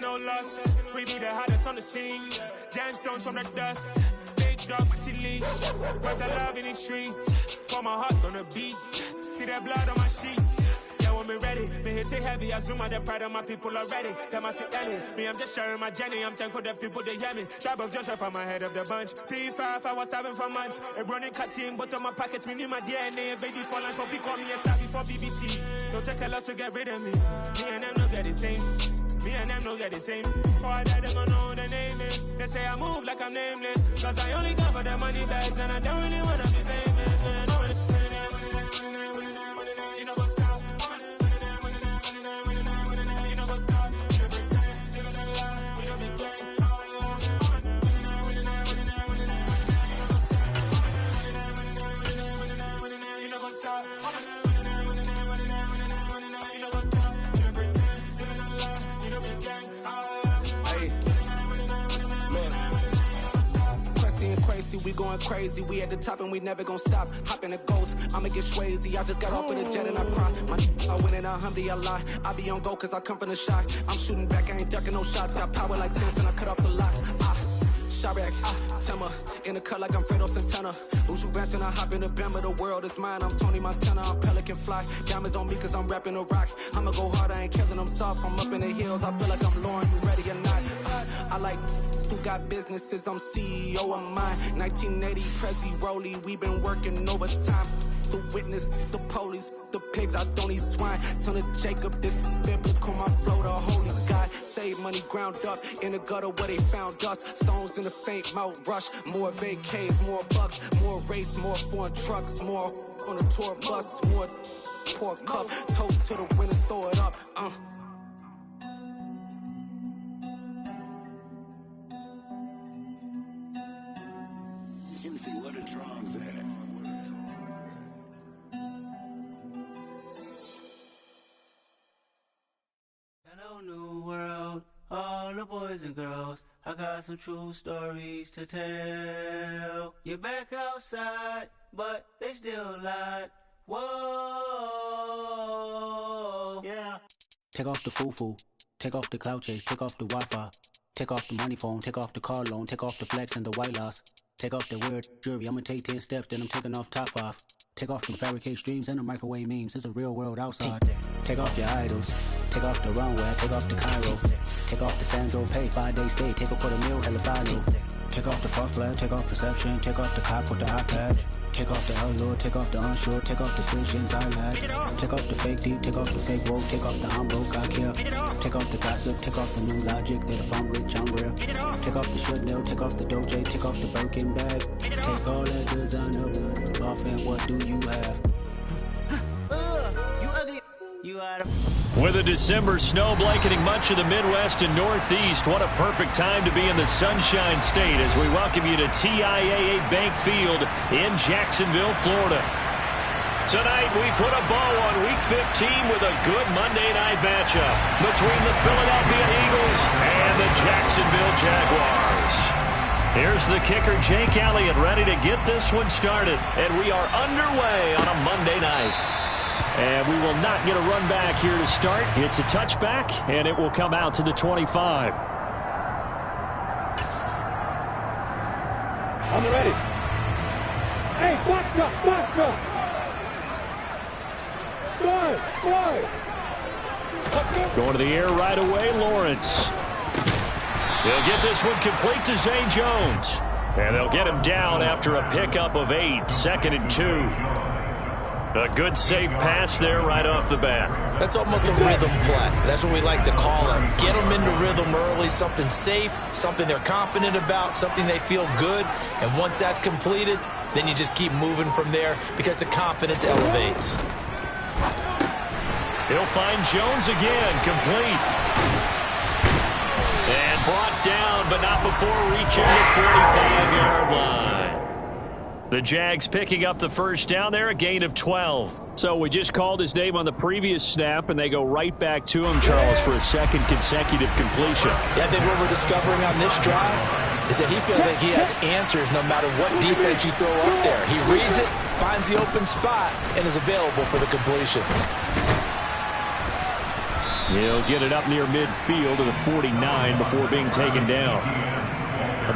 no loss. We be the hottest on the scene. Gemstones from the dust. Big dog, pretty leash. Where's the love in the streets? Pour my heart on the beat. See that blood on my sheets. Yeah, when we ready, me hit it heavy. I zoom out the pride of my people already. Them I see Ellie. Me, I'm just sharing my journey. I'm thankful that people they hear me. Tribe of Joseph, I'm ahead of the bunch. P5, I was starving for months. A running cutscene, but on my pockets, me need my DNA. Baby for lunch, but we call me a star before BBC. Don't take a lot to get rid of me. Me and them no get the same. Me and them no get the same. Oh, I died, they don't know who the name is. They say I move like I'm nameless. Cause I only come for the money bags. And I don't really wanna be famous, man. You know what's up? You know what's up? You pretend, living a lie. We don't be gang. You know what's up? We going crazy, we at the top and we never gonna stop. Hop in the ghost, I'ma get swayzy. I just got off of the jet and I cry. I win in a Humvee, I lie. I be on go cause I come from the shot. I'm shooting back, I ain't ducking no shots. Got power like Samson, I cut off the locks. Chirac, Timmer, in the cut like I'm Fredo Santana. Uju Banton, I hop in the Bama, the world is mine. I'm Tony Montana, I'm Pelican Fly. Diamonds on me cause I'm rapping a rock. I'ma go hard, I ain't killing them soft. I'm up in the hills, I feel like I'm Lauren, you ready or not? I like who got businesses, I'm CEO of mine. 1980, Prezi Rolly, we been working overtime. The witness, the police, the pigs, I don't eat swine. Son of Jacob, this biblical, my flow, the holy God. Save money ground up in the gutter where they found us. Stones in the faint mouth rush. More vacays, more bucks, more race, more foreign trucks, more on a tour bus, more pour cup. Toast to the winners, throw it up. Juicy, where the drums at? Hello, new world, all the boys and girls. I got some true stories to tell. You're back outside, but they still lied. Whoa, yeah. Take off the foo-foo, take off the cloud chase, take off the Wi-Fi. Take off the money phone, take off the car loan, take off the flex and the white loss. Take off the weird jewelry, I'ma take 10 steps, then I'm taking off top off. Take off the fabricate streams and the microwave memes, it's a real world outside. Take off your idols, take off the runway, take off the Cairo. Take off the Sandro pay, 5-day stay, take a quarter meal, hella final. Take off the far flag, take off perception, take off the cop with the iPad. Take off the allure, take off the unsure, take off decisions I lack. Take off the fake deep, take off the fake woke, take off the I'm broke, I care. Take off the gossip, take off the new logic, that if I'm rich, I'm real. Take off the should know, take off the doje, take off the Birkin bag. Take all that designer off and what do you have? You ugly. You out of. With a December snow blanketing much of the Midwest and Northeast, what a perfect time to be in the Sunshine State as we welcome you to TIAA Bank Field in Jacksonville, Florida. Tonight, we put a bow on Week 15 with a good Monday night matchup between the Philadelphia Eagles and the Jacksonville Jaguars. Here's the kicker, Jake Elliott, ready to get this one started. And we are underway on a Monday night. And we will not get a run back here to start. It's a touchback, and it will come out to the 25. I'm ready. Hey, box up. Slide. Going to the air right away, Lawrence. He'll get this one complete to Zay Jones. And they'll get him down after a pickup of 8, 2nd and 2. A good safe pass there right off the bat. That's almost a rhythm play. That's what we like to call it. Get them into rhythm early, something safe, something they're confident about, something they feel good. And once that's completed, then you just keep moving from there because the confidence elevates. He'll find Jones again, complete. And brought down, but not before reaching the 45-yard line. The Jags picking up the first down there, a gain of 12. So we just called his name on the previous snap, and they go right back to him, Charles, for a second consecutive completion. Yeah, I think what we're discovering on this drive is that he feels like he has answers no matter what defense you throw up there. He reads it, finds the open spot, and is available for the completion. He'll get it up near midfield to the 49 before being taken down.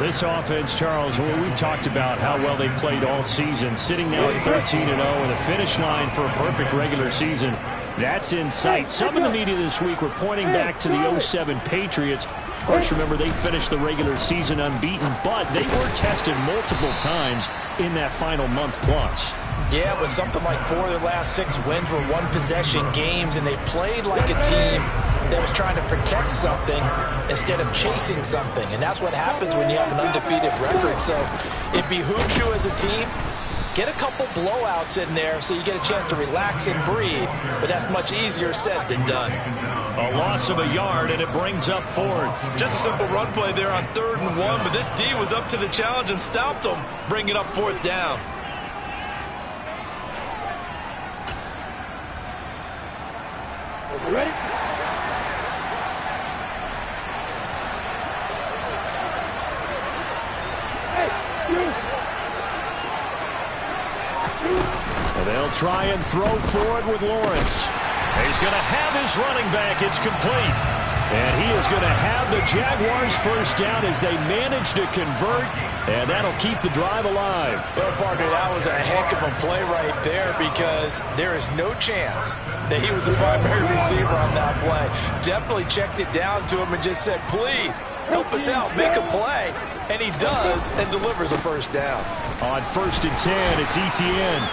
This offense, Charles, we've talked about how well they played all season, sitting now at 13-0 and a finish line for a perfect regular season. That's in sight. Some in the media this week were pointing back to the 07 Patriots. Of course, remember, they finished the regular season unbeaten, but they were tested multiple times in that final month plus. Yeah, but something like 4 of their last 6 wins were one-possession games, and they played like a team that was trying to protect something instead of chasing something. And that's what happens when you have an undefeated record. So it behooves you as a team, get a couple blowouts in there so you get a chance to relax and breathe. But that's much easier said than done. A loss of a yard, and it brings up 4th. Just a simple run play there on 3rd and 1, but this D was up to the challenge and stopped them, bringing up 4th down. Ready? And they'll try and throw forward with Lawrence. He's going to have his running back. It's complete. And he is going to have the Jaguars first down as they manage to convert, and that'll keep the drive alive. Well, partner, that was a heck of a play right there because there is no chance that he was the primary receiver on that play. Definitely checked it down to him and just said, please, help us out, make a play. And he does and delivers a first down. On 1st and 10, it's ETN.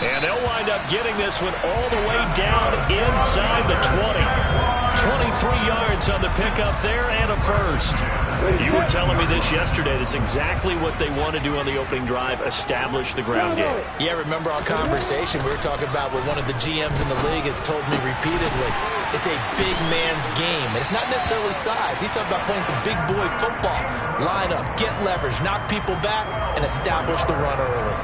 And they'll wind up getting this one all the way down inside the 20. 23 yards on the pickup there and a first. You were telling me this yesterday. That's exactly what they want to do on the opening drive, establish the ground game. Yeah, remember our conversation? We were talking about what one of the GMs in the league has told me repeatedly. It's a big man's game. And it's not necessarily size. He's talking about playing some big boy football. Line up, get leverage, knock people back, and establish the run early.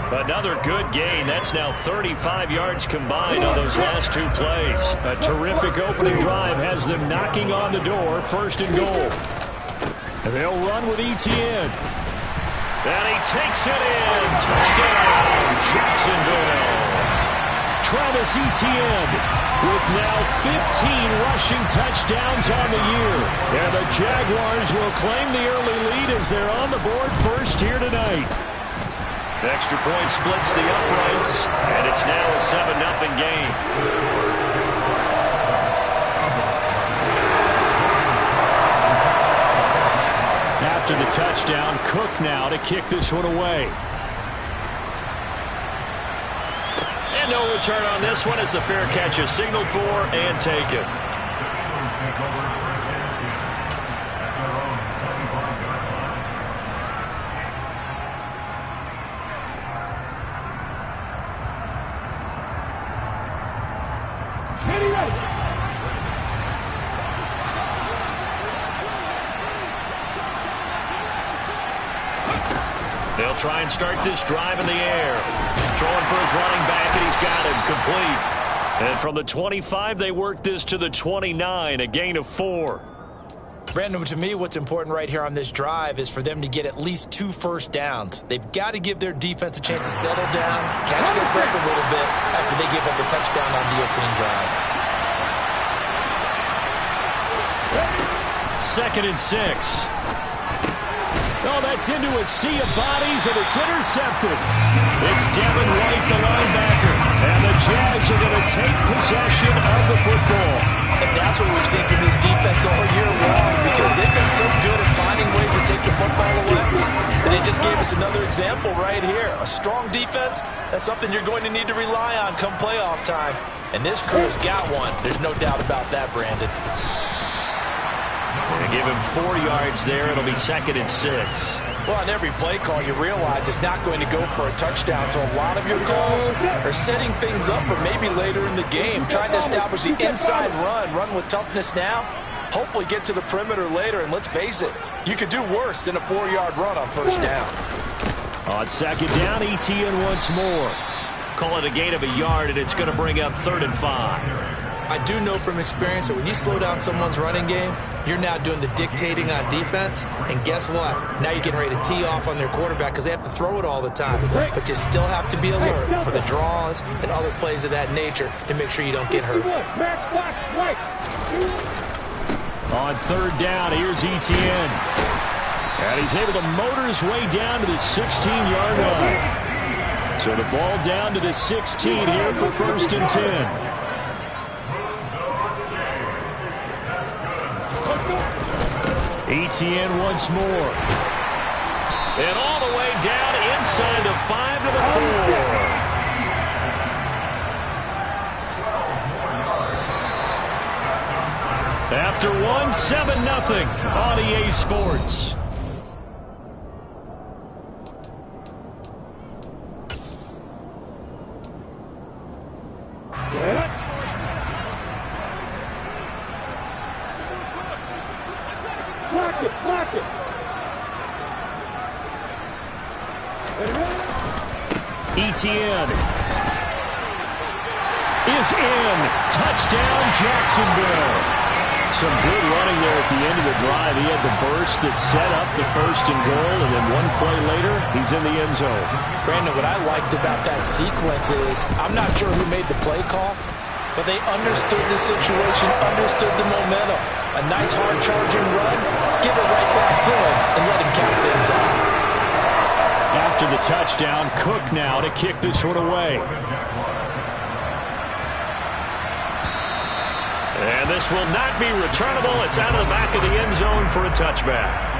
Another good gain. That's now 35 yards combined on those last 2 plays. A terrific opening drive has them knocking on the door. 1st and goal. And they'll run with ETN. And he takes it in. Touchdown, Jacksonville. Travis Etienne with now 15 rushing touchdowns on the year. And the Jaguars will claim the early lead as they're on the board first here tonight. The extra point splits the uprights, and it's now a 7-0 game. After the touchdown, Cook now to kick this one away. And no return on this one as the fair catch is signaled for and taken. They'll try and start this drive in the air. Throwing for his running back, and he's got him complete. And from the 25, they work this to the 29, a gain of 4. Brandon, to me, what's important right here on this drive is for them to get at least 2 first downs. They've got to give their defense a chance to settle down, catch their breath a little bit after they give up a touchdown on the opening drive. 2nd and 6. Oh, that's into a sea of bodies, and it's intercepted. It's Devin White, the linebacker, and the Jags are going to take possession of the football. And that's what we've seen from this defense all year long because they've been so good at finding ways to take the football away. And they just gave us another example right here. A strong defense, that's something you're going to need to rely on come playoff time. And this crew's got one. There's no doubt about that, Brandon. They give him 4 yards there. It'll be 2nd and 6. Well, on every play call, you realize it's not going to go for a touchdown. So a lot of your calls are setting things up for maybe later in the game, trying to establish the inside run with toughness now, hopefully get to the perimeter later. And let's face it, you could do worse than a 4-yard run on first down. On 2nd down, ETN once more. Call it a gain of a yard, and it's going to bring up 3rd and 5. I do know from experience that when you slow down someone's running game, you're now doing the dictating on defense. And guess what? Now you're getting ready to tee off on their quarterback because they have to throw it all the time. But you still have to be alert for the draws and other plays of that nature to make sure you don't get hurt. On third down, here's Etienne. And he's able to motor his way down to the 16-yard line. So the ball down to the 16 here for 1st and 10. Etienne once more. And all the way down inside the 5 to the 4. After one, 7-0 on EA Sports. Etienne is in. Touchdown, Jacksonville. Some good running there at the end of the drive. He had the burst that set up the 1st and goal, and then one play later, he's in the end zone. Brandon, what I liked about that sequence is I'm not sure who made the play call, but they understood the situation, understood the momentum. A nice hard-charging run, give it right back to him, and let him count things off. After the touchdown, Cook now to kick this one away. And this will not be returnable. It's out of the back of the end zone for a touchback.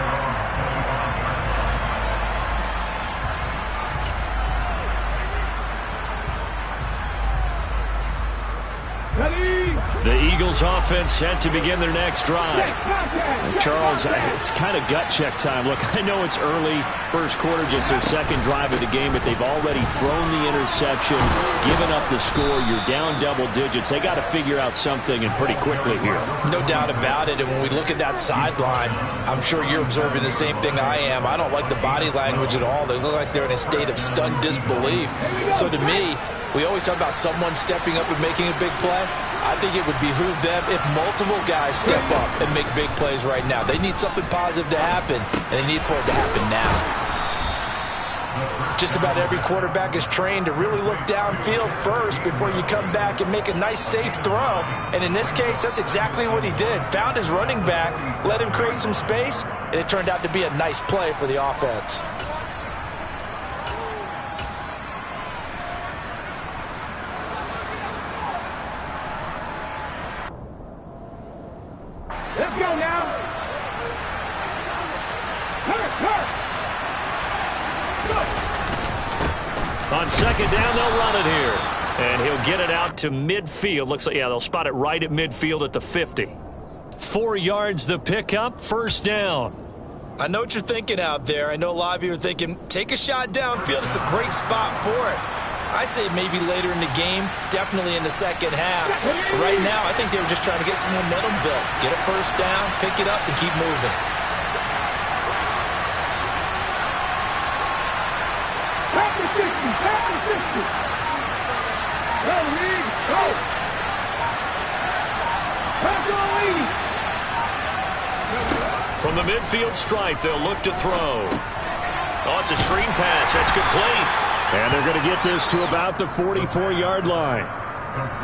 The Eagles offense set to begin their next drive. And Charles, it's kind of gut check time. Look, I know it's early, first quarter, just their second drive of the game, but they've already thrown the interception, given up the score. You're down double digits. They got to figure out something, and pretty quickly here. No doubt about it. And when we look at that sideline, I'm sure you're observing the same thing I am. I don't like the body language at all. They look like they're in a state of stunned disbelief. So to me, we always talk about someone stepping up and making a big play. I think it would behoove them if multiple guys step up and make big plays right now. They need something positive to happen, and they need for it to happen now. Just about every quarterback is trained to really look downfield first before you come back and make a nice, safe throw. And in this case, that's exactly what he did. Found his running back, let him create some space, and it turned out to be a nice play for the offense. Let's go now. On second down, they'll run it here. And he'll get it out to midfield. Looks like, yeah, they'll spot it right at midfield at the 50. 4 yards the pickup, 1st down. I know what you're thinking out there. I know a lot of you are thinking, take a shot downfield. It's a great spot for it. I'd say maybe later in the game, definitely in the second half. But right now, I think they were just trying to get some momentum built. Get a 1st down, pick it up, and keep moving. From the midfield stripe, they'll look to throw. Oh, it's a screen pass. That's complete. And they're going to get this to about the 44-yard line.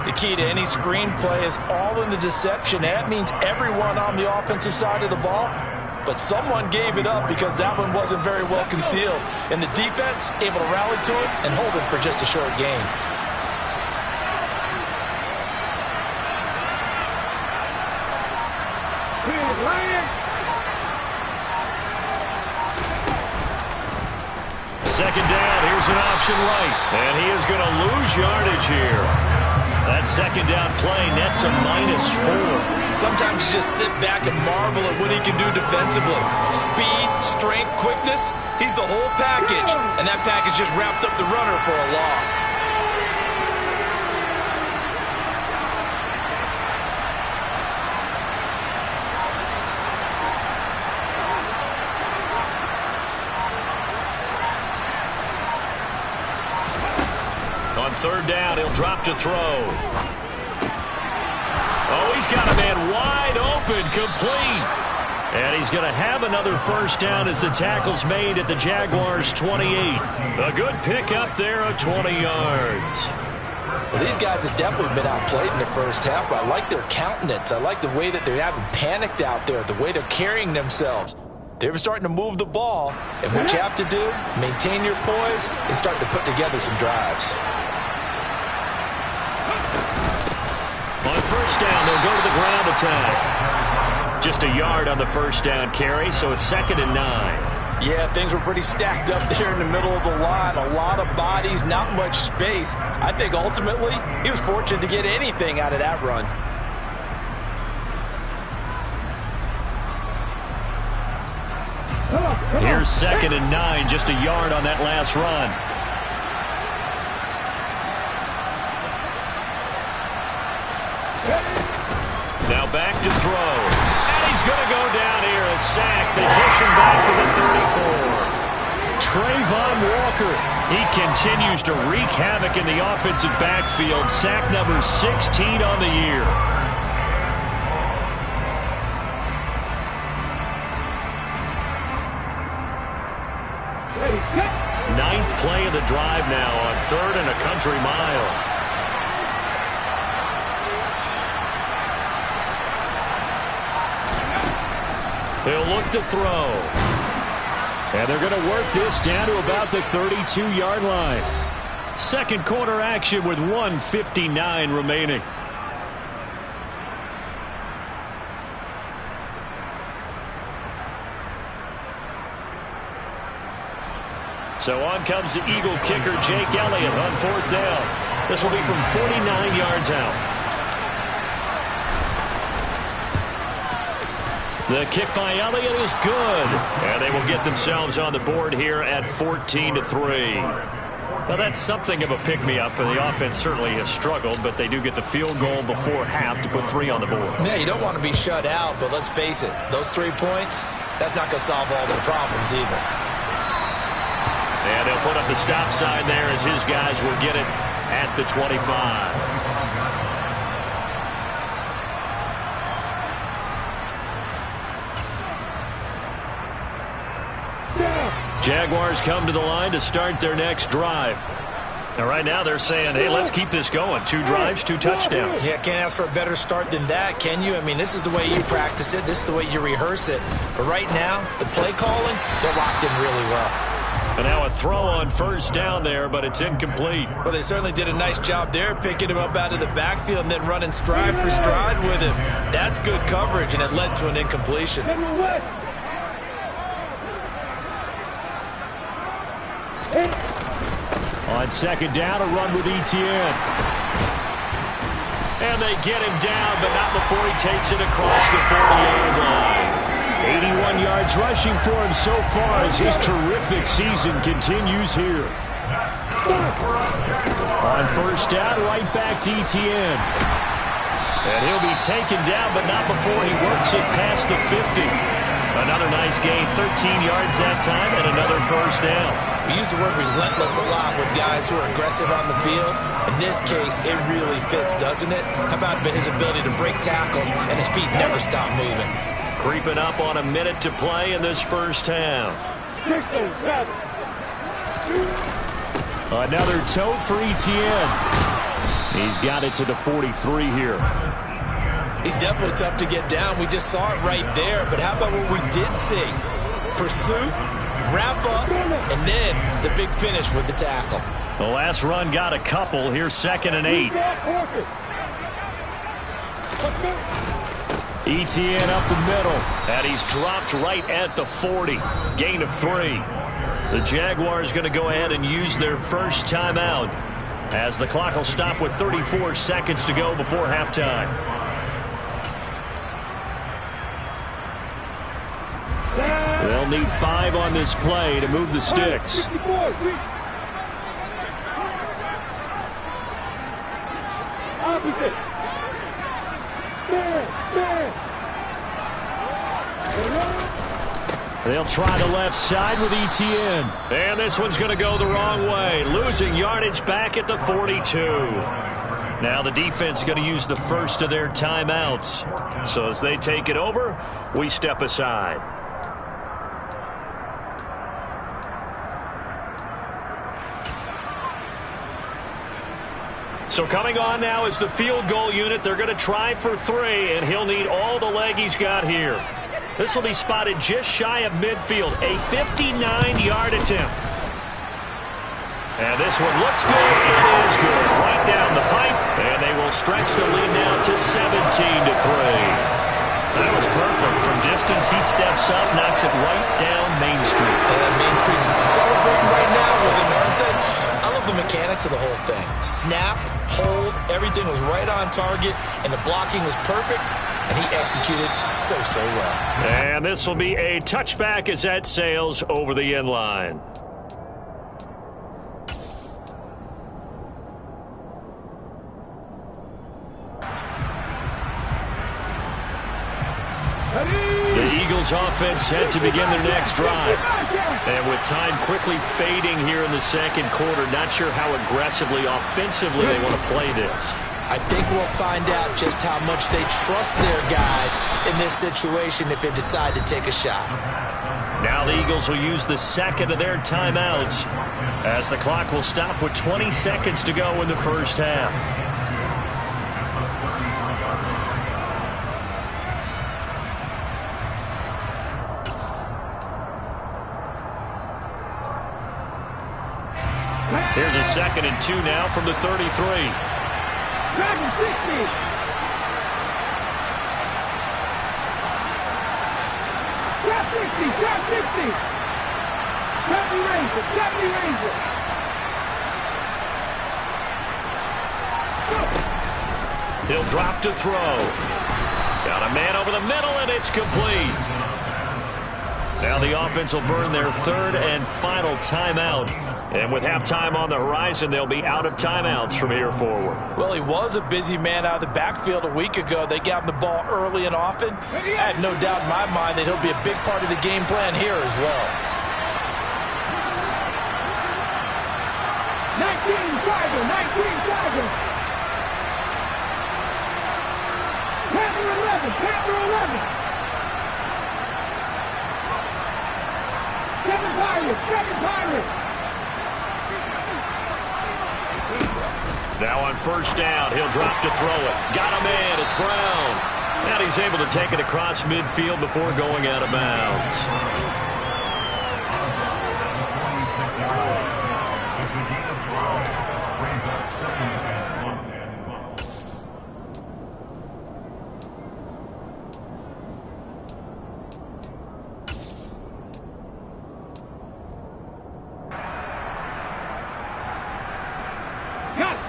The key to any screen play is all in the deception. That means everyone on the offensive side of the ball. But someone gave it up because that one wasn't very well concealed. And the defense able to rally to it and hold it for just a short gain. Second down, here's an option right. And he is going to lose yardage here. That second down play nets a -4. Sometimes you just sit back and marvel at what he can do defensively. Speed, strength, quickness, he's the whole package. And that package just wrapped up the runner for a loss. On third down, he'll drop to throw. He's got a man wide open, complete. And he's going to have another first down as the tackle's made at the Jaguars' 28. A good pickup there of 20 yards. Well, these guys have definitely been outplayed in the first half, but I like their countenance. I like the way that they're having panicked out there, the way they're carrying themselves. They're starting to move the ball, and what you have to do, maintain your poise and start to put together some drives. On first down, they'll go to the ground attack. Just a yard on the first down carry, so it's 2nd and 9. Yeah, things were pretty stacked up there in the middle of the line. A lot of bodies, not much space. I think ultimately he was fortunate to get anything out of that run. Here's 2nd and 9, just a yard on that last run. Now back to throw. And he's going to go down here, a sack. They push him back to the 34. Trayvon Walker, he continues to wreak havoc in the offensive backfield. Sack number 16 on the year. Ninth play of the drive now on 3rd and a country mile. They'll look to throw. And they're going to work this down to about the 32-yard line. Second quarter action with 1:59 remaining. So on comes the Eagle kicker, Jake Elliott, on 4th down. This will be from 49 yards out. The kick by Elliott is good. And they will get themselves on the board here at 14-3. Now that's something of a pick-me-up, and the offense certainly has struggled, but they do get the field goal before half to put 3 on the board. Yeah, you don't want to be shut out, but let's face it, those 3 points, that's not going to solve all their problems either. And they'll put up the stop sign there as his guys will get it at the 25. Jaguars come to the line to start their next drive. And right now they're saying, hey, let's keep this going. 2 drives, 2 touchdowns. Yeah, can't ask for a better start than that, can you? I mean, this is the way you practice it. This is the way you rehearse it. But right now, the play calling, they're locked in really well. And now a throw on first down there, but it's incomplete. Well, they certainly did a nice job there, picking him up out of the backfield and then running stride for stride with him. That's good coverage, and it led to an incompletion. On second down, a run with Etienne. And they get him down, but not before he takes it across the 40-yard line. 81 yards rushing for him so far as his terrific season continues here. On first down, right back to Etienne. And he'll be taken down, but not before he works it past the 50. Another nice gain, 13 yards that time, and another first down. We use the word relentless a lot with guys who are aggressive on the field. In this case, it really fits, doesn't it? How about his ability to break tackles and his feet never stop moving? Creeping up on a minute to play in this first half. Another tote for Etienne. He's got it to the 43 here. He's definitely tough to get down. We just saw it right there. But how about what we did see? Pursuit, wrap up, and then the big finish with the tackle. The last run got a couple. Here's 2nd and 8. Etienne up the middle. And he's dropped right at the 40. Gain of 3. The Jaguars going to go ahead and use their first timeout as the clock will stop with 34 seconds to go before halftime. They'll need 5 on this play to move the sticks. They'll try the left side with Etienne. And this one's going to go the wrong way. Losing yardage back at the 42. Now the defense is going to use the first of their timeouts. So as they take it over, we step aside. So coming on now is the field goal unit. They're going to try for 3, and he'll need all the leg he's got here. This will be spotted just shy of midfield, a 59-yard attempt. And this one looks good. It is good. Right down the pipe, and they will stretch the lead now to 17-3. That was perfect. From distance, he steps up, knocks it right down Main Street. And Main Street's celebrating right now with him, aren't they? I love the mechanics of the whole thing. Snap, hold, everything was right on target, and the blocking was perfect, and he executed so well. And this will be a touchback as that sails over the end line. The Eagles offense set to begin their next drive. And with time quickly fading here in the second quarter, not sure how aggressively, offensively they want to play this. I think we'll find out just how much they trust their guys in this situation if they decide to take a shot. Now the Eagles will use the second of their timeouts as the clock will stop with 20 seconds to go in the first half. Here's a 2nd and 2 now from the 33. Dragon 60. Drop 60, drop 60. 70 Ranger, 70 Ranger. He'll drop to throw. Got a man over the middle, and it's complete. Now the offense will burn their 3rd and final timeout. And with halftime on the horizon, they'll be out of timeouts from here forward. Well, he was a busy man out of the backfield a week ago. They got him the ball early and often. I have no doubt in my mind that he'll be a big part of the game plan here as well. 19 Tiger, 19 Tiger. Panther 11, Panther 11. 7 Pirates, 7 Pirates. Now on first down, he'll drop to throw it. Got a man, it's Brown. And he's able to take it across midfield before going out of bounds.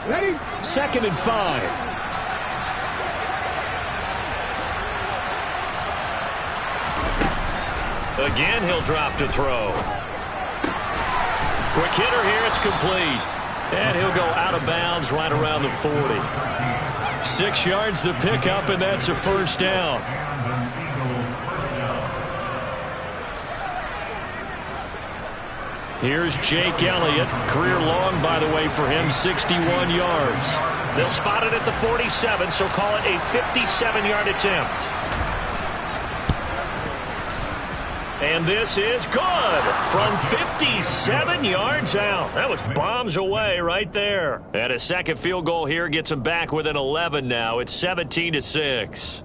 Ready? 2nd and 5. Again, he'll drop to throw. Quick hitter here, it's complete. And he'll go out of bounds right around the 40. 6 yards the pickup, and that's a first down. Here's Jake Elliott. Career long, by the way, for him, 61 yards. They'll spot it at the 47, so call it a 57-yard attempt. And this is good from 57 yards out. That was bombs away right there. And a second field goal here gets them back within 11 now. It's 17-6.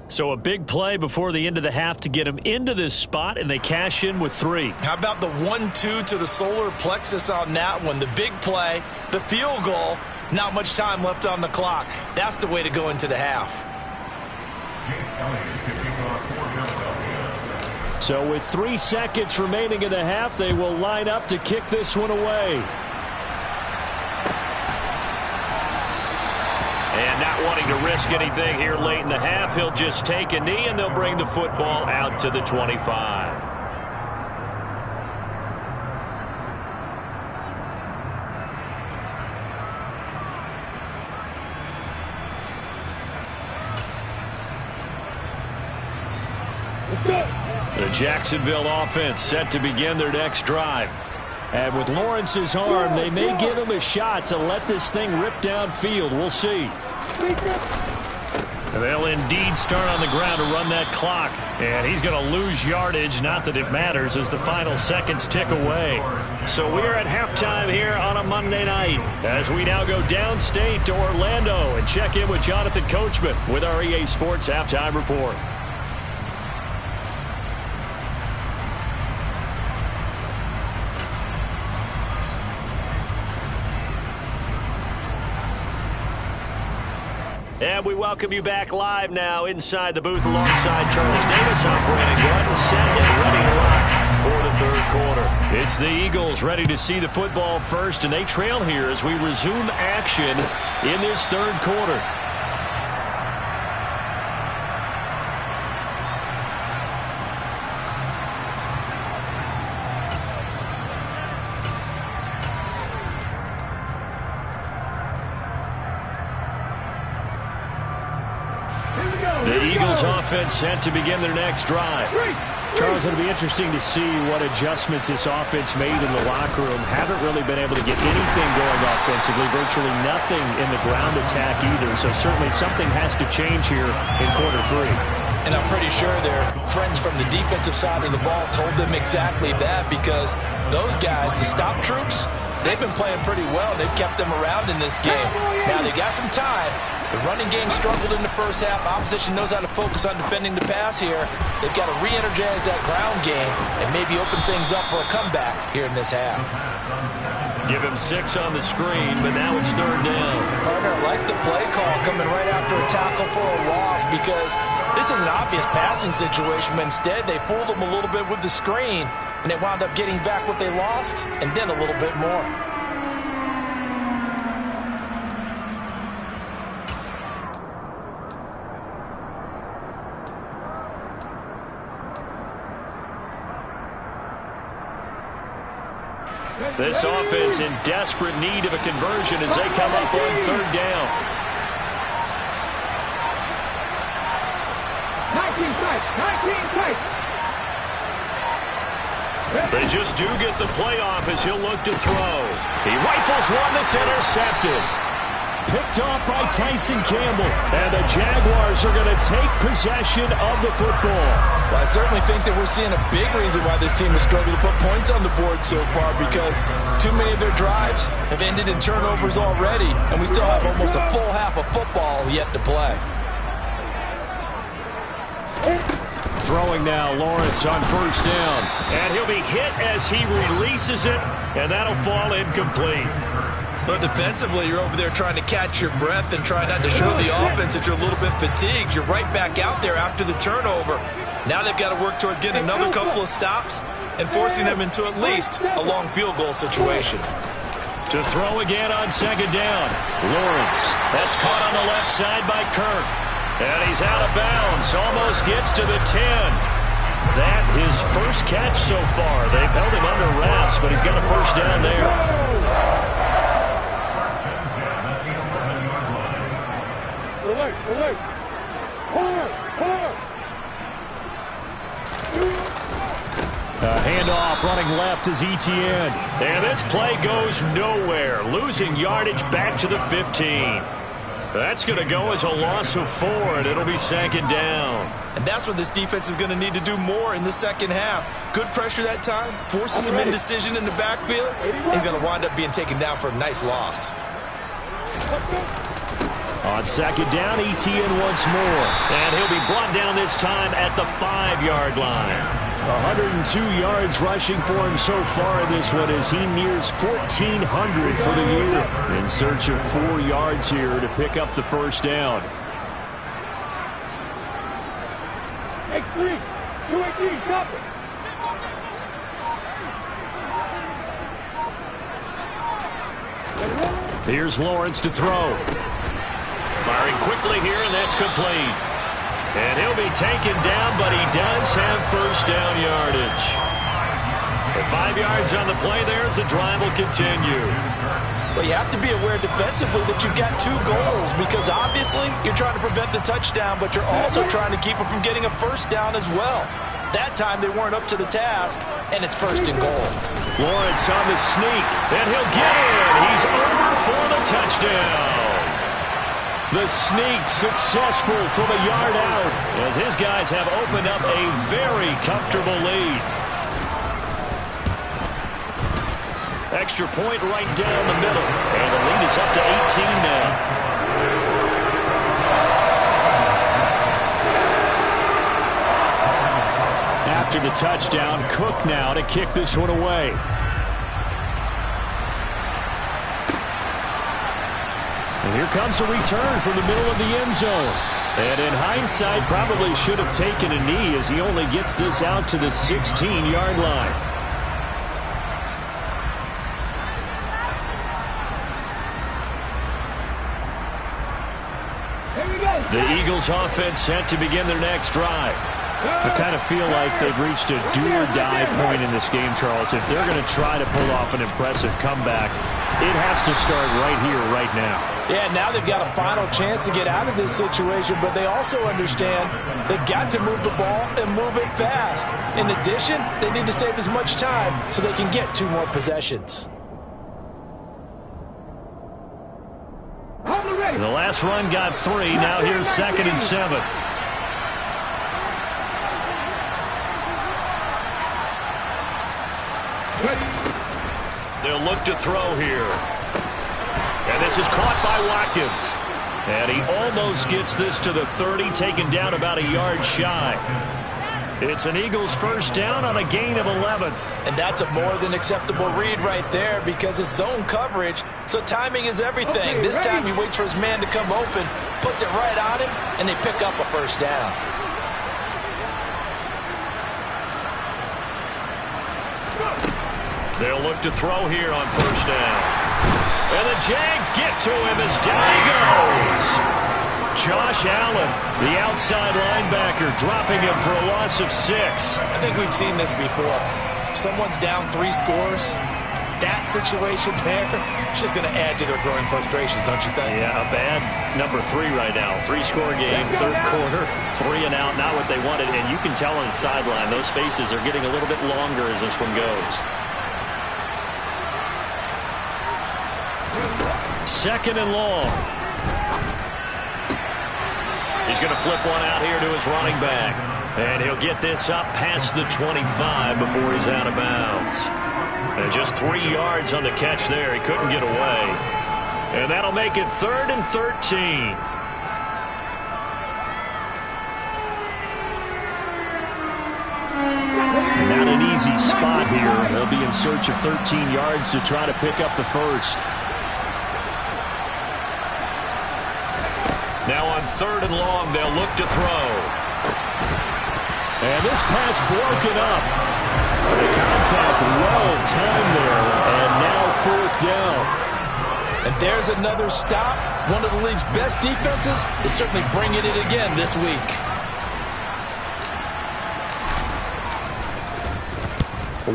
So a big play before the end of the half to get them into this spot, and they cash in with 3. How about the 1-2 to the solar plexus on that one? The big play, the field goal, not much time left on the clock. That's the way to go into the half. So with 3 seconds remaining in the half, they will line up to kick this one away. And not wanting to risk anything here late in the half, he'll just take a knee, and they'll bring the football out to the 25. The Jacksonville offense set to begin their next drive. And with Lawrence's arm, they may give him a shot to let this thing rip downfield. We'll see. They'll indeed start on the ground to run that clock. And he's going to lose yardage. Not that it matters as the final seconds tick away. So we're at halftime here on a Monday night as we now go downstate to Orlando and check in with Jonathan Coachman with our EA Sports Halftime Report. And we welcome you back live now inside the booth alongside Charles Davis. I'm Brandon Gunn, set and ready to rock for the third quarter. It's the Eagles ready to see the football first, and they trail here as we resume action in this third quarter. The Eagles offense set to begin their next drive. Charles, it'll be interesting to see what adjustments this offense made in the locker room. Haven't really been able to get anything going offensively, virtually nothing in the ground attack either. So certainly something has to change here in quarter three. And I'm pretty sure their friends from the defensive side of the ball told them exactly that, because those guys, the stop troops, they've been playing pretty well. They've kept them around in this game. Now they got some time. The running game struggled in the first half. Opposition knows how to focus on defending the pass here. They've got to re-energize that ground game and maybe open things up for a comeback here in this half. Give him 6 on the screen, but now it's third down. Partner, I like the play call coming right after a tackle for a loss, because this is an obvious passing situation, but instead they fooled them a little bit with the screen, and they wound up getting back what they lost and then a little bit more. This offense in desperate need of a conversion as they come up on third down. 19 tight. They just do get the playoff as he'll look to throw. He rifles one that's intercepted. Picked off by Tyson Campbell. And the Jaguars are going to take possession of the football. Well, I certainly think that we're seeing a big reason why this team has struggled to put points on the board so far, because too many of their drives have ended in turnovers already, and we still have almost a full half of football yet to play. Throwing now, Lawrence on first down. And he'll be hit as he releases it, and that'll fall incomplete. But defensively, you're over there trying to catch your breath and try not to show the offense that you're a little bit fatigued. You're right back out there after the turnover. Now they've got to work towards getting another couple of stops and forcing them into at least a long field goal situation. To throw again on second down. Lawrence. That's caught on the left side by Kirk. And he's out of bounds. Almost gets to the 10. That his first catch so far. They've held him under wraps, but he's got a first down there. Alert. A handoff running left is Etienne. And this play goes nowhere. Losing yardage back to the 15. That's going to go as a loss of 4, and it'll be second down. And that's what this defense is going to need to do more in the second half. Good pressure that time, forces some indecision in the backfield. He's going to wind up being taken down for a nice loss. On second down, Etienne once more. And he'll be brought down this time at the 5-yard line. 102 yards rushing for him so far in this one as he nears 1,400 for the year. In search of 4 yards here to pick up the first down. X3, 218, stop it. Here's Lawrence to throw. Firing quickly here, and that's complete. And he'll be taken down, but he does have first down yardage. With 5 yards on the play there, the drive will continue. Well, you have to be aware defensively that you've got 2 goals, because obviously you're trying to prevent the touchdown, but you're also trying to keep it from getting a first down as well. That time they weren't up to the task, and it's 1st and goal. Lawrence on the sneak, and he'll get in. He's over for the touchdown. The sneak successful from a yard out as his guys have opened up a very comfortable lead. Extra point right down the middle, and the lead is up to 18 now. After the touchdown, Cook now to kick this one away. And here comes a return from the middle of the end zone. And in hindsight, probably should have taken a knee as he only gets this out to the 16-yard line. The Eagles offense set to begin their next drive. I kind of feel like they've reached a do-or-die point in this game, Charles. If they're going to try to pull off an impressive comeback, it has to start right here, right now. Yeah, now they've got a final chance to get out of this situation, but they also understand they've got to move the ball and move it fast. In addition, they need to save as much time so they can get 2 more possessions. The last run got 3. Now here's 2nd and 7. They'll look to throw here. And this is caught by Watkins. And he almost gets this to the 30, taken down about a yard shy. It's an Eagles first down on a gain of 11. And that's a more than acceptable read right there because it's zone coverage, so timing is everything. This time he waits for his man to come open, puts it right on him, and they pick up a first down. They'll look to throw here on first down. And the Jags get to him as down he goes. Josh Allen, the outside linebacker, dropping him for a loss of 6. I think we've seen this before. Someone's down 3 scores. That situation there, it's just going to add to their growing frustrations, don't you think? Yeah, a bad number 3 right now. 3-score game, 3rd quarter, 3 and out, not what they wanted. And you can tell on the sideline, those faces are getting a little bit longer as this one goes. 2nd and long. He's going to flip one out here to his running back. And he'll get this up past the 25 before he's out of bounds. And just 3 yards on the catch there. He couldn't get away. And that'll make it 3rd and 13. Not an easy spot here. They'll be in search of 13 yards to try to pick up the first. Now on 3rd and long, they'll look to throw. And this pass broken up. The contact well timed there, and now 4th down. And there's another stop. One of the league's best defenses is certainly bringing it again this week.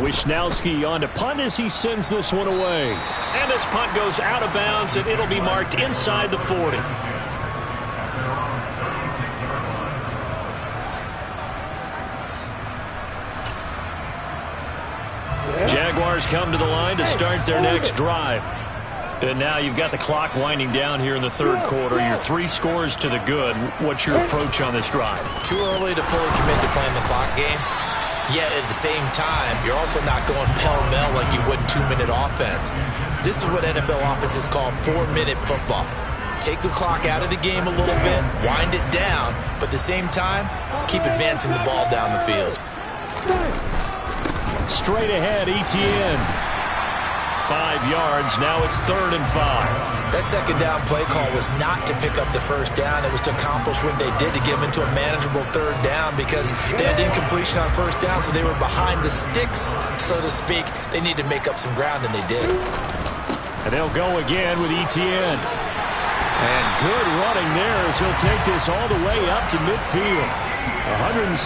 Wisnowski on to punt as he sends this one away. And this punt goes out of bounds, and it'll be marked inside the 40. Jaguars come to the line to start their next drive. And now you've got the clock winding down here in the 3rd quarter. You're 3 scores to the good. What's your approach on this drive? Too early to fully commit to playing the clock game. Yet at the same time, you're also not going pell-mell like you would in 2-minute offense. This is what NFL offenses call 4-minute football. Take the clock out of the game a little bit, wind it down, but at the same time, keep advancing the ball down the field. Straight ahead, Etienne. 5 yards. Now it's 3rd and 5. That 2nd down play call was not to pick up the first down. It was to accomplish what they did to get them into a manageable 3rd down because they had incompletion on first down, so they were behind the sticks, so to speak. They needed to make up some ground, and they did. And they'll go again with Etienne. And good running there as he'll take this all the way up to midfield. 117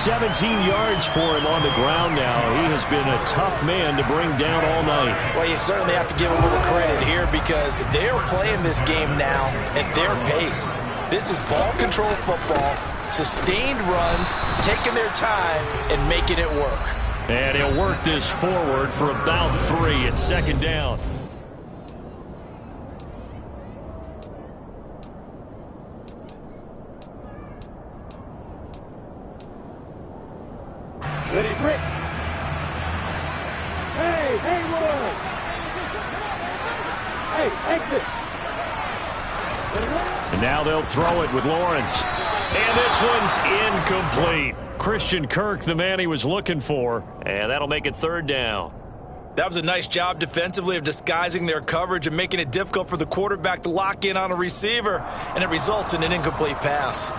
yards for him on the ground now. He has been a tough man to bring down all night. Well, you certainly have to give a little credit here because they're playing this game now at their pace. This is ball control football. Sustained runs, taking their time, and making it work. And he'll work this forward for about 3. It's second down. Ready, Brick. Hey, Haywood. Hey, exit. And now they'll throw it with Lawrence. And this one's incomplete. Christian Kirk, the man he was looking for, and that'll make it third down. That was a nice job defensively of disguising their coverage and making it difficult for the quarterback to lock in on a receiver, and it results in an incomplete pass.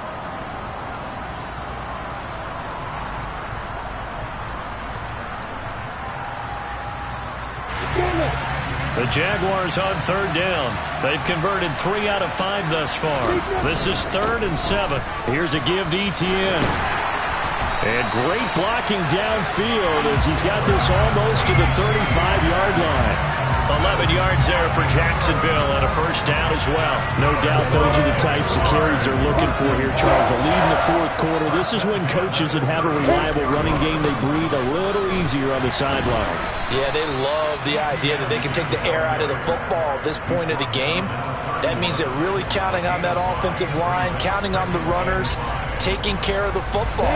The Jaguars on third down. They've converted 3 out of 5 thus far. This is 3rd and 7. Here's a give to Etienne. And great blocking downfield as he's got this almost to the 35-yard line. 11 yards there for Jacksonville and a first down as well. No doubt those are the types of carries they're looking for here, Charles. The lead in the fourth quarter. This is when coaches that have a reliable running game, they breathe a little easier on the sideline. Yeah, they love the idea that they can take the air out of the football at this point of the game. That means they're really counting on that offensive line, counting on the runners, taking care of the football.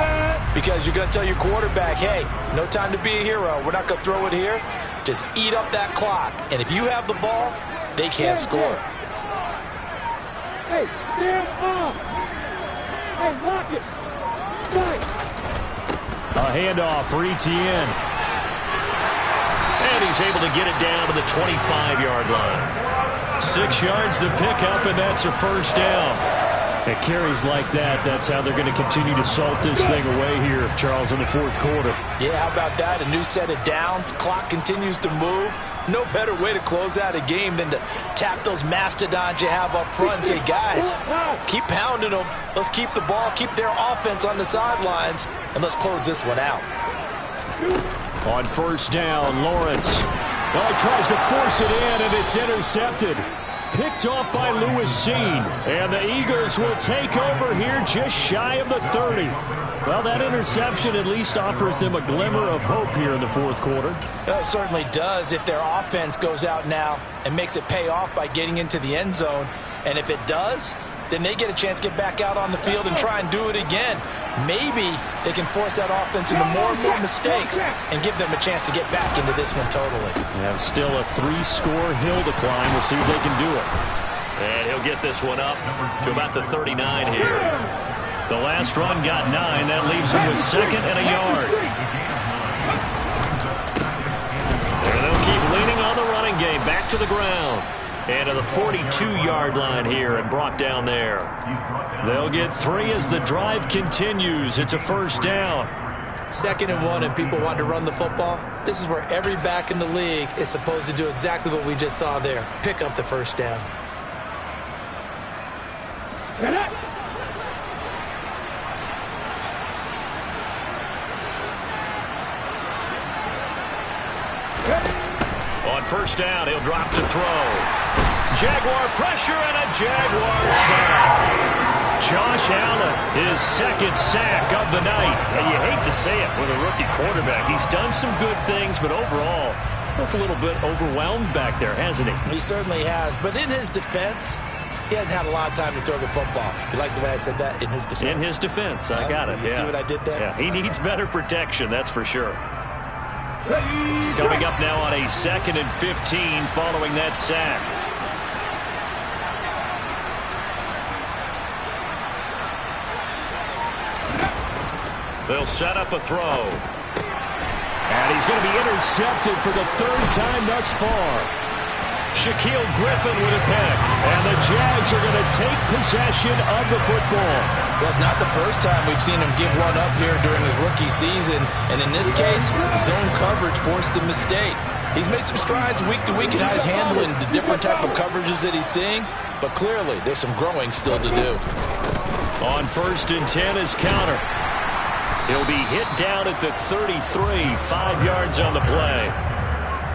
Because you're going to tell your quarterback, hey, no time to be a hero. We're not going to throw it here. Just eat up that clock. And if you have the ball, they can't score. Hey, stand up. Hey, lock it. Strike. A handoff for Etienne. And he's able to get it down to the 25-yard line. 6 yards the pickup, and that's a first down. At carries like that, that's how they're going to continue to salt this thing away here, Charles, in the fourth quarter. Yeah, how about that? A new set of downs. Clock continues to move. No better way to close out a game than to tap those mastodons you have up front and say, guys, keep pounding them. Let's keep the ball, keep their offense on the sidelines, and let's close this one out. On first down, Lawrence. Well, he tries to force it in, and it's intercepted. Picked off by Lewis Seen. And the Eagles will take over here just shy of the 30. Well, that interception at least offers them a glimmer of hope here in the fourth quarter. It certainly does if their offense goes out now and makes it pay off by getting into the end zone. And if it does, then they get a chance to get back out on the field and try and do it again. Maybe they can force that offense into more and more mistakes and give them a chance to get back into this one totally. They have still a 3-score hill to climb. We'll see if they can do it. And he'll get this one up to about the 39 here. The last run got 9. That leaves him with 2nd and a yard. And they'll keep leaning on the running game. Back to the ground. And to the 42-yard line here and brought down there. They'll get 3 as the drive continues. It's a first down. 2nd and 1 and people want to run the football. This is where every back in the league is supposed to do exactly what we just saw there. Pick up the first down. Get up. On first down, he'll drop to throw. Jaguar pressure and a Jaguar sack. Josh Allen, his 2nd sack of the night. And you hate to say it with a rookie quarterback. He's done some good things, but overall, looked a little bit overwhelmed back there, hasn't he? He certainly has. But in his defense, he hasn't had a lot of time to throw the football. You like the way I said that? In his defense. In his defense. I got it. You see what I did there? Yeah, he needs better protection, that's for sure. Coming up now on a 2nd and 15 following that sack. They'll set up a throw. And he's going to be intercepted for the 3rd time thus far. Shaquille Griffin with a pick. And the Jags are going to take possession of the football. Well, it's not the first time we've seen him give one up here during his rookie season. And in this case, zone coverage forced the mistake. He's made some strides week to week in how he's handling the different type of coverages that he's seeing. But clearly, there's some growing still to do. On 1st and 10 is counter. He'll be hit down at the 33, 5 yards on the play.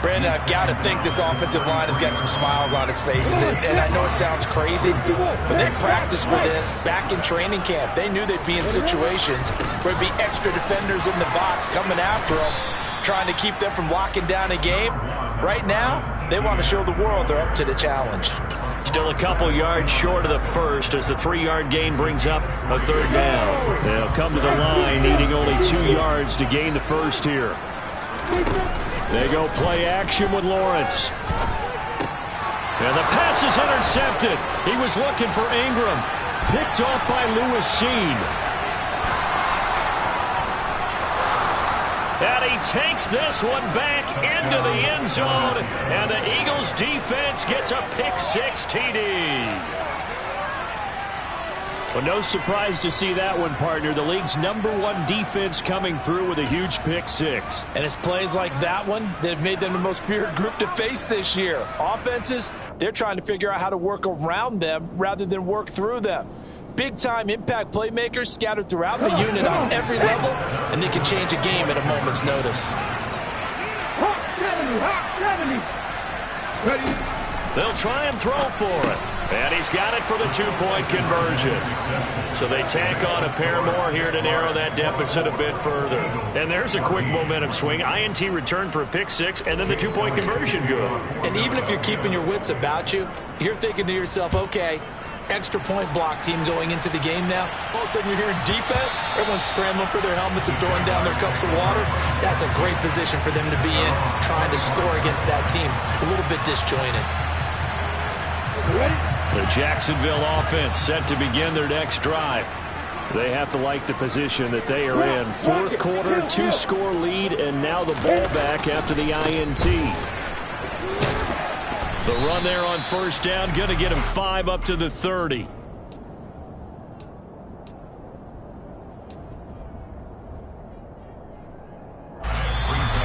Brandon, I've got to think this offensive line has got some smiles on its faces. And I know it sounds crazy, but they practiced for this back in training camp. They knew they'd be in situations where there'd be extra defenders in the box coming after them, trying to keep them from locking down a game. Right now, they want to show the world they're up to the challenge. Still a couple yards short of the first as the 3-yard gain brings up a third down. They'll come to the line needing only 2 yards to gain the first here. They go play action with Lawrence. And the pass is intercepted. He was looking for Ingram. Picked off by Lewis-Seen. And he takes this one back into the end zone. And the Eagles defense gets a pick-6 TD. Well, no surprise to see that one, partner. The league's #1 defense coming through with a huge pick-6. And it's plays like that one that have made them the most feared group to face this year. Offenses, they're trying to figure out how to work around them rather than work through them. Big-time impact playmakers scattered throughout the unit on every level, and they can change a game at a moment's notice. They'll try and throw for it. And he's got it for the 2-point conversion. So they tack on a pair more here to narrow that deficit a bit further. And there's a quick momentum swing. INT return for a pick-6, and then the 2-point conversion good. And even if you're keeping your wits about you, you're thinking to yourself, okay, extra point block team going into the game now. All of a sudden you're hearing defense. Everyone's scrambling for their helmets and throwing down their cups of water. That's a great position for them to be in, trying to score against that team. A little bit disjointed. The Jacksonville offense set to begin their next drive. They have to like the position that they are in. Fourth quarter, 2-score lead, and now the ball back after the INT. The run there on first down, going to get him 5 up to the 30.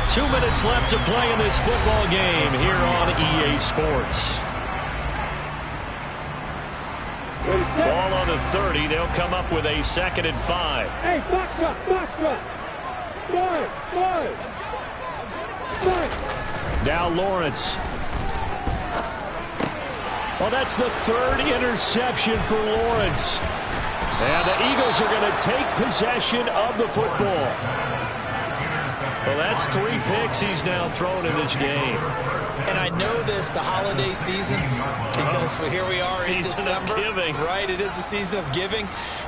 Two minutes left to play in this football game here on EA Sports. Ball on the 30. They'll come up with a 2nd and 5. Hey, box truck. Now Lawrence. Well, that's the 3rd interception for Lawrence. And the Eagles are going to take possession of the football. Well, that's 3 picks he's now thrown in this game. And I know this, the holiday season, because here we are in December. Season of giving. Right, it is the season of giving.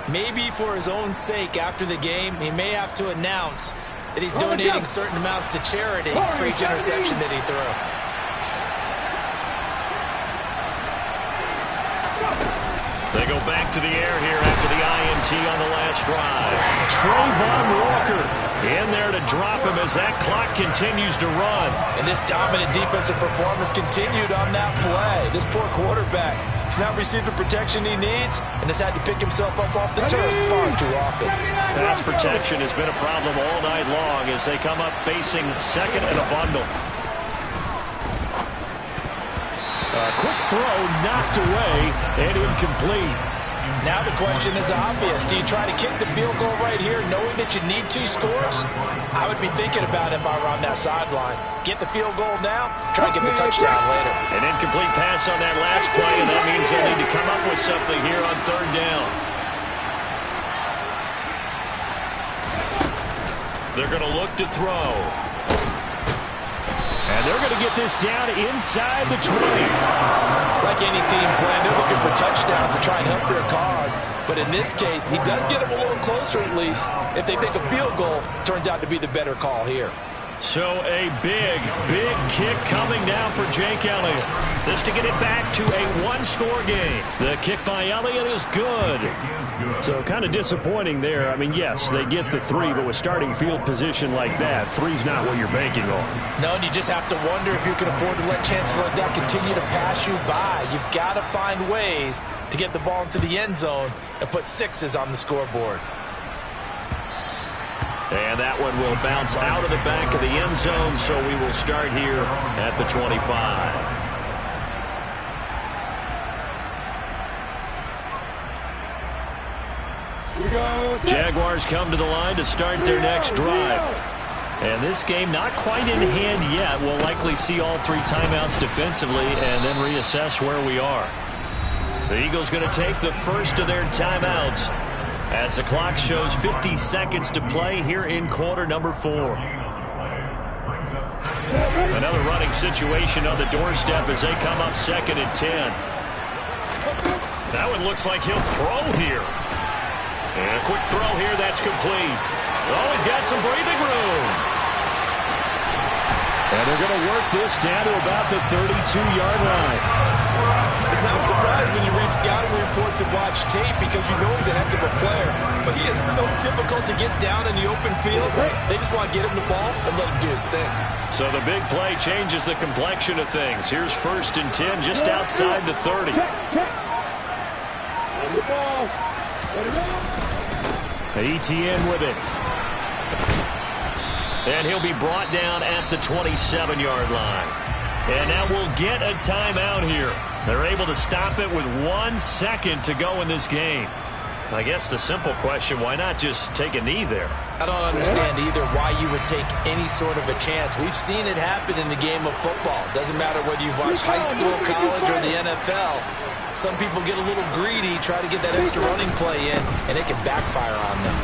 Maybe for his own sake after the game, he may have to announce that he's donating certain amounts to charity for each interception that he threw. They go back to the air here after the INT on the last drive. Trayvon Walker in there to drop him as that clock continues to run. And this dominant defensive performance continued on that play. This poor quarterback has not received the protection he needs and has had to pick himself up off the turf far too often. Pass protection has been a problem all night long as they come up facing 2nd and a bundle. Quick throw knocked away and incomplete. Now the question is obvious. Do you try to kick the field goal right here knowing that you need 2 scores? I would be thinking about it if I were on that sideline. Get the field goal now, try and get the touchdown later. An incomplete pass on that last play, and that means they'll need to come up with something here on 3rd down. They're going to look to throw. And they're going to get this down inside the 20. Like any team plan, they're looking for touchdowns to try and help their cause. But in this case, he does get them a little closer at least. If they think a field goal turns out to be the better call here. So a big kick coming down for Jake Elliott. This to get it back to a 1-score game. The kick by Elliott is good. So kind of disappointing there. I mean, yes, they get the 3, but with starting field position like that, 3's not what you're banking on. No, and you just have to wonder if you can afford to let chances like that continue to pass you by. You've got to find ways to get the ball into the end zone and put 6s on the scoreboard. And that one will bounce out of the back of the end zone, so we will start here at the 25. Jaguars come to the line to start their next drive. And this game not quite in hand yet. We'll likely see all 3 timeouts defensively and then reassess where we are. The Eagles going to take the first of their timeouts as the clock shows 50 seconds to play here in quarter number 4. Another running situation on the doorstep as they come up 2nd and 10. That one looks like he'll throw here. And a quick throw here, that's complete. Oh, he's got some breathing room. And they're going to work this down to about the 32-yard line. It's not a surprise when you read scouting reports and watch tape because you know he's a heck of a player. But he is so difficult to get down in the open field. They just want to get him the ball and let him do his thing. So the big play changes the complexion of things. Here's 1st and 10 just outside the 30. Etienne with it. And he'll be brought down at the 27-yard line. And now we'll get a timeout here. They're able to stop it with 1 second to go in this game. I guess the simple question, why not just take a knee there? I don't understand either why you would take any sort of a chance. We've seen it happen in the game of football. Doesn't matter whether you've watched high school, college, or the NFL. Some people get a little greedy, try to get that extra running play in, and it can backfire on them.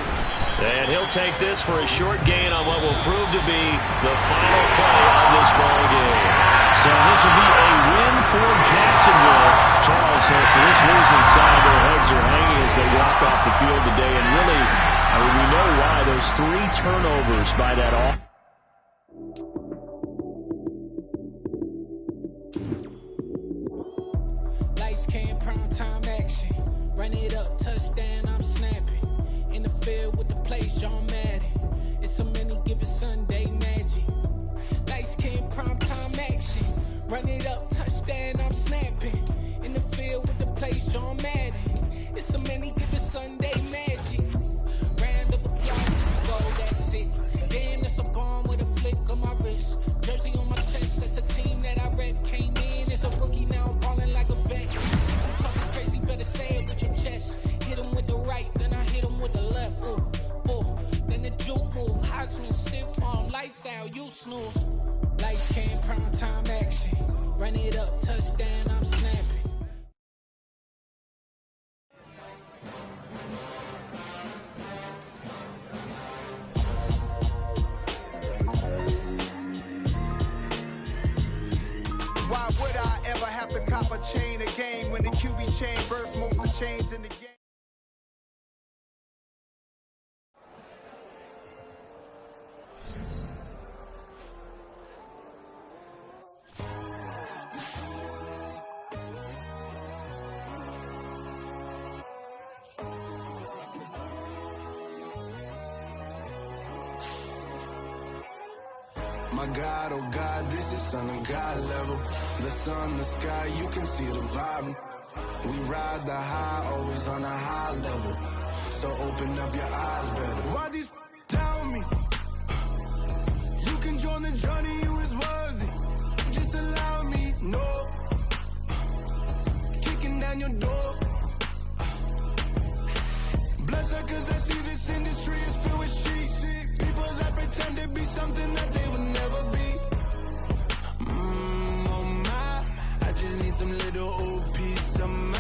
And he'll take this for a short gain on what will prove to be the final play of this ball game. So this will be a win for Jacksonville. Charles, for this losing side, their heads are hanging as they walk off the field today. And really, we know why. Those 3 turnovers by that offense. Lights, cam, prime time action. Run it up, touchdown, I'm snapping. In the field with the plays, John Madden. It's so many given Sunday magic. Lights, cam, prime time action. Run it up, touchdown, I'm snapping. In the field with the plays, John Madden. It's so many given Sunday magic. Round of applause, go, that's it. Then it's a bomb with a flick on my wrist. Jersey on my chest, that's a team that I rep. Came in as a rookie, now I'm balling like a vet. I'm talking crazy, better say it with your chest. Hit him with the right, then I hit him with the left. Ooh, ooh. Then the juke move, Heisman stiff arm, lights out, you snooze. Lights, cam, prime time action. Run it up, touchdown, I'm snapping. Why would I ever have to cop a chain a game when the QB chain birth most of chains in the game? My God, oh God, this is Son of God level. The sun, the sky, you can see the vibe. We ride the high, always on a high level. So open up your eyes better. Why these tell me? You can join the journey, you is worthy. Just allow me, no. Kicking down your door. Bloodsuckers, I see this industry is filled with sheep. People that pretend to be something that they will never be. Oh my, I just need some little old piece of my